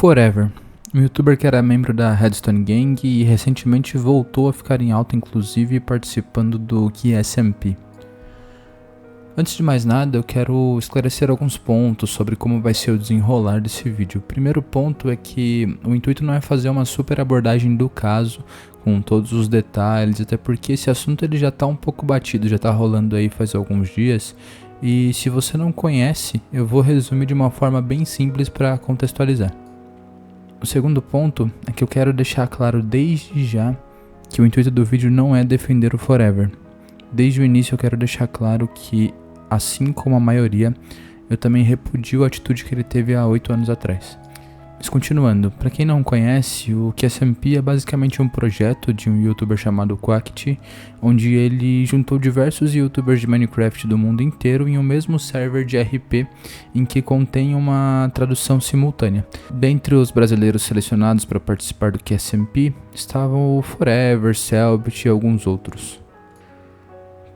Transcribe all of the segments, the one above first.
Forever, um youtuber que era membro da Redstone Gang e recentemente voltou a ficar em alta, inclusive participando do QSMP. Antes de mais nada, eu quero esclarecer alguns pontos sobre como vai ser o desenrolar desse vídeo. O primeiro ponto é que o intuito não é fazer uma super abordagem do caso, com todos os detalhes, até porque esse assunto ele já está um pouco batido, já está rolando aí faz alguns dias. E se você não conhece, eu vou resumir de uma forma bem simples para contextualizar. O segundo ponto é que eu quero deixar claro desde já que o intuito do vídeo não é defender o Forever. Desde o início eu quero deixar claro que, assim como a maioria, eu também repudio a atitude que ele teve há 8 anos atrás. Mas continuando, para quem não conhece, o QSMP é basicamente um projeto de um youtuber chamado Quackity, onde ele juntou diversos youtubers de Minecraft do mundo inteiro em um mesmo server de RP, em que contém uma tradução simultânea. Dentre os brasileiros selecionados para participar do QSMP, estavam o Forever, Selbit e alguns outros.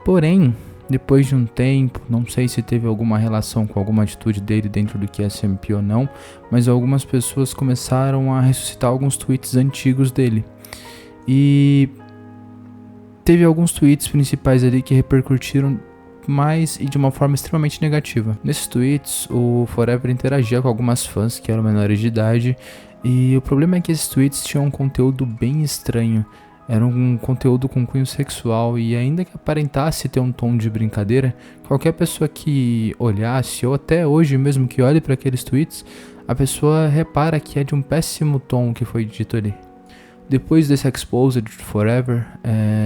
Porém, depois de um tempo, não sei se teve alguma relação com alguma atitude dele dentro do QSMP ou não, mas algumas pessoas começaram a ressuscitar alguns tweets antigos dele. E teve alguns tweets principais ali que repercutiram mais e de uma forma extremamente negativa. Nesses tweets, o Forever interagia com algumas fãs que eram menores de idade, e o problema é que esses tweets tinham um conteúdo bem estranho. Era um conteúdo com cunho sexual e ainda que aparentasse ter um tom de brincadeira, qualquer pessoa que olhasse, ou até hoje mesmo que olhe para aqueles tweets, a pessoa repara que é de um péssimo tom que foi dito ali. Depois desse exposed de Forever,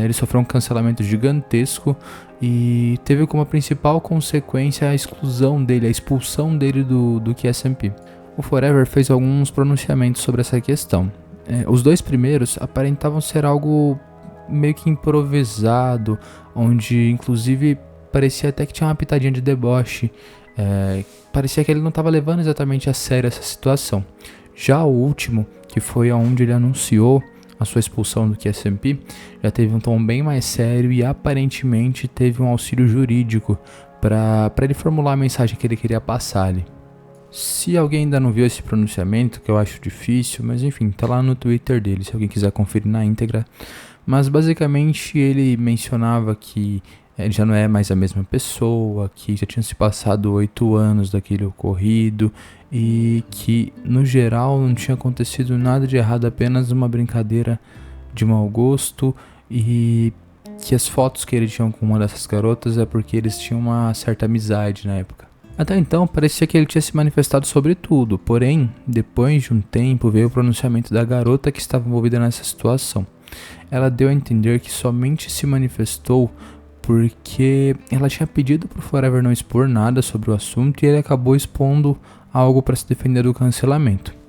ele sofreu um cancelamento gigantesco e teve como principal consequência a exclusão dele, a expulsão dele do QSMP. O Forever fez alguns pronunciamentos sobre essa questão. Os dois primeiros aparentavam ser algo meio que improvisado, onde inclusive parecia até que tinha uma pitadinha de deboche, parecia que ele não estava levando exatamente a sério essa situação. Já o último, que foi onde ele anunciou a sua expulsão do QSMP, já teve um tom bem mais sério e aparentemente teve um auxílio jurídico para ele formular a mensagem que ele queria passar ali. Se alguém ainda não viu esse pronunciamento, que eu acho difícil, mas enfim, tá lá no Twitter dele, se alguém quiser conferir na íntegra. Mas basicamente ele mencionava que ele já não é mais a mesma pessoa, que já tinham se passado 8 anos daquele ocorrido e que no geral não tinha acontecido nada de errado, apenas uma brincadeira de mau gosto, e que as fotos que ele tinha com uma dessas garotas é porque eles tinham uma certa amizade na época. Até então, parecia que ele tinha se manifestado sobre tudo, porém, depois de um tempo, veio o pronunciamento da garota que estava envolvida nessa situação. Ela deu a entender que somente se manifestou porque ela tinha pedido para o Forever não expor nada sobre o assunto e ele acabou expondo algo para se defender do cancelamento.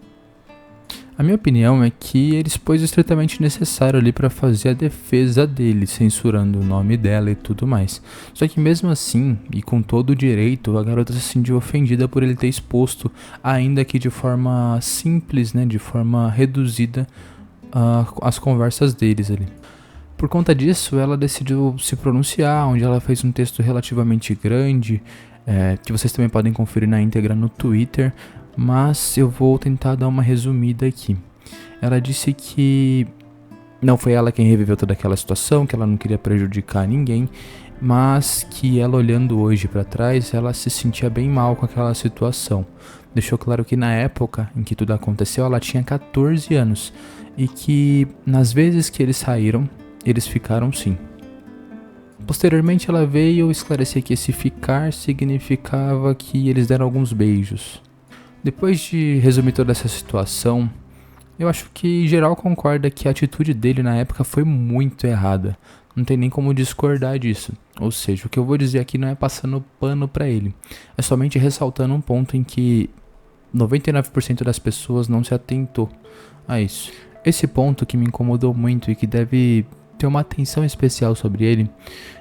A minha opinião é que ele expôs o estritamente necessário ali para fazer a defesa dele, censurando o nome dela e tudo mais. Só que mesmo assim, e com todo o direito, a garota se sentiu ofendida por ele ter exposto, ainda que de forma simples, de forma reduzida, as conversas deles ali. Por conta disso, ela decidiu se pronunciar, onde ela fez um texto relativamente grande, que vocês também podem conferir na íntegra no Twitter, mas eu vou tentar dar uma resumida aqui. Ela disse que não foi ela quem reviveu toda aquela situação, que ela não queria prejudicar ninguém, mas que ela, olhando hoje para trás, ela se sentia bem mal com aquela situação. Deixou claro que na época em que tudo aconteceu, ela tinha 14 anos e que nas vezes que eles saíram, eles ficaram sim. Posteriormente ela veio esclarecer que esse ficar significava que eles deram alguns beijos. Depois de resumir toda essa situação, eu acho que geral concorda que a atitude dele na época foi muito errada. Não tem nem como discordar disso. Ou seja, o que eu vou dizer aqui não é passando pano pra ele. É somente ressaltando um ponto em que 99% das pessoas não se atentou a isso. Esse ponto que me incomodou muito e que deve ter uma atenção especial sobre ele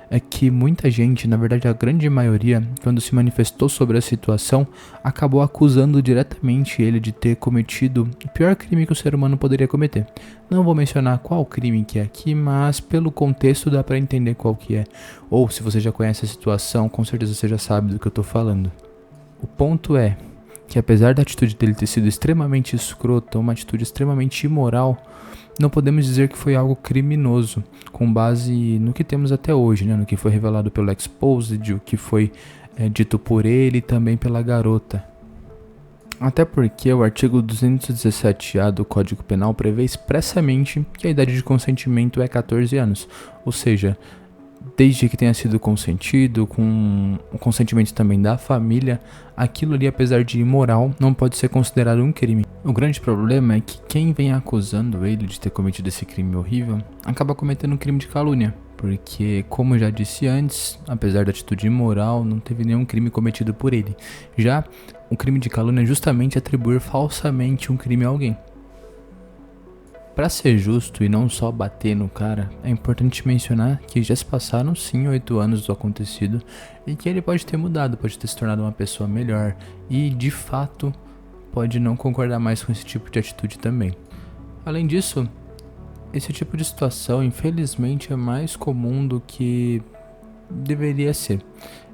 é que muita gente, na verdade a grande maioria, quando se manifestou sobre a situação, acabou acusando diretamente ele de ter cometido o pior crime que o ser humano poderia cometer. Não vou mencionar qual crime que é aqui, mas pelo contexto dá pra entender qual que é. Ou se você já conhece a situação, com certeza você já sabe do que eu tô falando. O ponto é que apesar da atitude dele ter sido extremamente escrota, uma atitude extremamente imoral, não podemos dizer que foi algo criminoso, com base no que temos até hoje, né? No que foi revelado pelo Exposed, o que foi dito por ele e também pela garota. Até porque o artigo 217-A do Código Penal prevê expressamente que a idade de consentimento é 14 anos, ou seja, desde que tenha sido consentido, com o consentimento também da família, aquilo ali, apesar de imoral, não pode ser considerado um crime. O grande problema é que quem vem acusando ele de ter cometido esse crime horrível acaba cometendo um crime de calúnia, porque, como eu já disse antes, apesar da atitude imoral, não teve nenhum crime cometido por ele. Já o crime de calúnia é justamente atribuir falsamente um crime a alguém. Para ser justo e não só bater no cara, é importante mencionar que já se passaram sim 8 anos do acontecido e que ele pode ter mudado, pode ter se tornado uma pessoa melhor e de fato pode não concordar mais com esse tipo de atitude também. Além disso, esse tipo de situação infelizmente é mais comum do que deveria ser.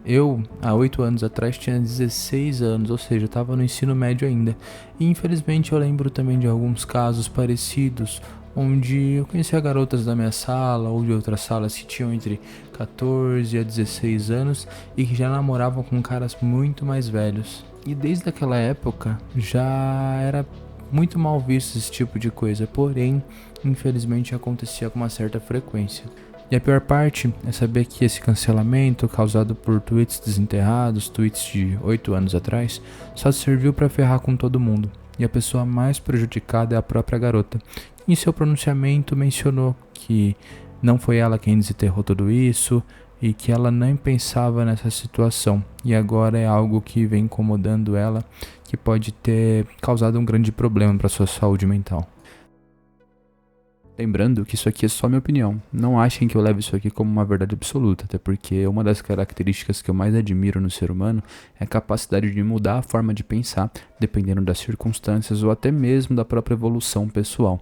Eu, há 8 anos atrás, tinha 16 anos, ou seja, estava no ensino médio ainda. E infelizmente eu lembro também de alguns casos parecidos, onde eu conhecia garotas da minha sala ou de outras salas que tinham entre 14 a 16 anos e que já namoravam com caras muito mais velhos. E desde aquela época já era muito mal visto esse tipo de coisa, porém, infelizmente acontecia com uma certa frequência. E a pior parte é saber que esse cancelamento, causado por tweets desenterrados, tweets de 8 anos atrás, só serviu para ferrar com todo mundo. E a pessoa mais prejudicada é a própria garota. Em seu pronunciamento mencionou que não foi ela quem desenterrou tudo isso e que ela nem pensava nessa situação. E agora é algo que vem incomodando ela, que pode ter causado um grande problema para sua saúde mental. Lembrando que isso aqui é só minha opinião. Não achem que eu levo isso aqui como uma verdade absoluta, até porque uma das características que eu mais admiro no ser humano é a capacidade de mudar a forma de pensar, dependendo das circunstâncias ou até mesmo da própria evolução pessoal.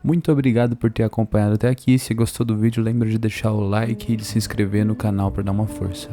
Muito obrigado por ter acompanhado até aqui. Se gostou do vídeo, lembre de deixar o like e de se inscrever no canal para dar uma força.